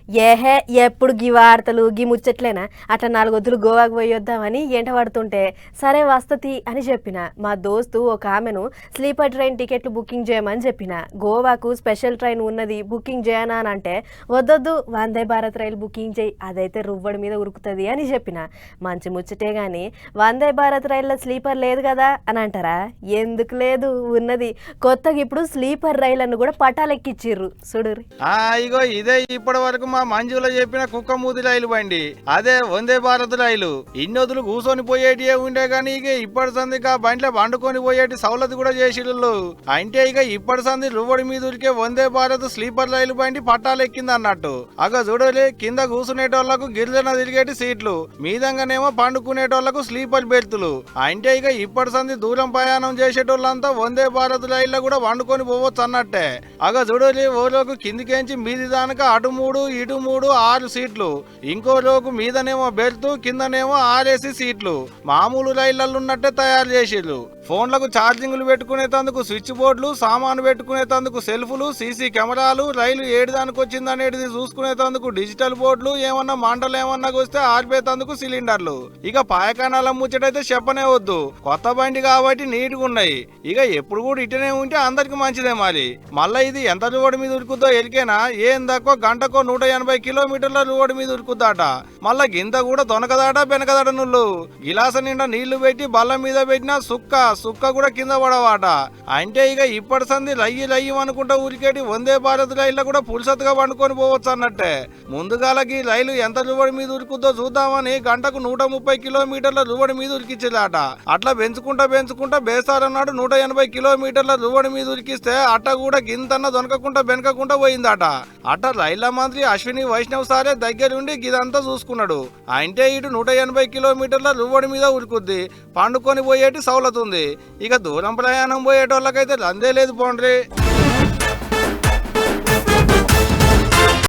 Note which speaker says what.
Speaker 1: ఏహే ఎప్పుడు గీ వార్తలు గీ ముచ్చట్లేనా అట్లా 4 వద్దులు గోవాకు పోయొద్దామని ఎంట పడుతుంటే సరే వస్తతి అని చెప్పిన. మా దోస్తు ఒక ఆమెను స్లీపర్ ట్రైన్ టికెట్లు బుకింగ్ చేయమని చెప్పిన. గోవాకు స్పెషల్ ట్రైన్ ఉన్నది బుకింగ్ చేయనా అని అంటే వద్దొద్దు వందే భారత్ రైలు బుకింగ్ చేయి, అదైతే రువ్వడి మీద ఉరుకుతుంది అని చెప్పిన. మంచి ముచ్చటే గాని వందే భారత్ రైల్లో స్లీపర్ లేదు కదా అని అంటారా? ఎందుకు లేదు, ఉన్నది. కొత్తగా ఇప్పుడు స్లీపర్ రైళ్లను కూడా పటాలెక్కిచ్చిర్రు చూడుర్రి.
Speaker 2: ఇగో ఇదే ఇప్పటి వరకు మా మంజులో చెప్పిన కుక్క మూతి రైలు బండి, అదే వందే భారత్ రైలు. ఇన్నొదులు కూర్చొని పోయేటియే ఉండే గానీ ఇక ఇప్పటి సందికి ఆ బండిలో వండుకొని పోయేటి సౌలత్ కూడా చేసిళ్ళు. అంటే ఇక ఇప్పటి సంది రువ్వడి మీద ఉరికే వందే భారత్ స్లీపర్ రైలు బండి పట్టాలెక్కింది అన్నట్టు. అగ చూడలే, కింద కూర్చునేటోళ్లకు గిరిజన తిరిగేటి సీట్లు, మీదంగానేమో పండుకునేటోళ్లకు స్లీపర్ బెర్తులు. అంటే ఇక ఇప్పటి సంది దూరం ప్రయాణం చేసేటోళ్ళంతా వందే భారత్ రైల్లో కూడా వండుకొని పోవచ్చు అన్నట్టే. అగ చూడలే, ఓలోకు కిందికేంచి మీది దానిక అటు 3 ఇటు 3 6 సీట్లు, ఇంకో రోజు మీదనేమో బెర్త్ కిందనేమో 6 ఏసీ సీట్లు. మామూలు రైళ్లలో ఉన్నట్టే తయారు చేసిర్రు. ఫోన్లకు ఛార్జింగ్లు పెట్టుకునేందుకు స్విచ్ బోర్డులు, సామాను పెట్టుకునేందుకు సెల్ఫ్లు, సీసీ కెమెరాలు, రైలు ఏడు దానికి వచ్చిందనేది చూసుకునేందుకు డిజిటల్ బోర్డులు, ఏమన్నా మంటలు ఏమన్నా వస్తే ఆర్పేతందుకు సిలిండర్లు. ఇక పాయకానాల ముచ్చటైతే చెప్పనే వద్దు, కొత్త బండి కాబట్టి నీట్గా ఉన్నాయి. ఇక ఎప్పుడు కూడా ఇటనే ఉంటే అందరికి మంచిదే. మరి మళ్ళా ఇది ఎంత రోడ్డు మీద ఉరుకుద్దో ఎరికేనా? ఏం తక్కువ గంటకో 180 కిలోమీటర్ల రోడ్డు మీద ఉరుకుద్దాట. మళ్ళా గింత కూడా దొనకదాట బెనకదాట. నుళ్ళు గిలాస నిండా నీళ్లు పెట్టి బల్ల మీద పెట్టినా సుక్క కూడా కింద పడవాట. అంటే ఇక ఇప్పటి సంది లయ్యి అనుకుంటా ఉరికేటి వందే భారత్ రైల్లో కూడా పుల్సత్తుగా పండుకొని పోవచ్చు అన్నట్టే. ముందుగాలకి రైలు ఎంత రువడి మీద ఉరుకుద్దో చూద్దామని గంటకు 130 కిలోమీటర్ల రువడి మీద ఉరికించేదాట. అట్లా పెంచుకుంటా బేసారన్నాడు 180 కిలోమీటర్ల రువడి మీద ఉరికిస్తే అట్ట కూడా గింతన్న దొనకకుండా బెనకకుండా పోయిందట. అట్ట రైళ్ల మంత్రి అశ్విని వైష్ణవ్ సారే దగ్గరుండి గిదంతా చూసుకున్నాడు. అంటే ఇటు 180 కిలోమీటర్ల రువ్వడి మీద ఉరుకుద్ది, పండుకొని పోయేటి సౌలతుంది. ఇక దూరం ప్రయాణం పోయేటోళ్ళకైతే రందే లేదు పోండ్రి.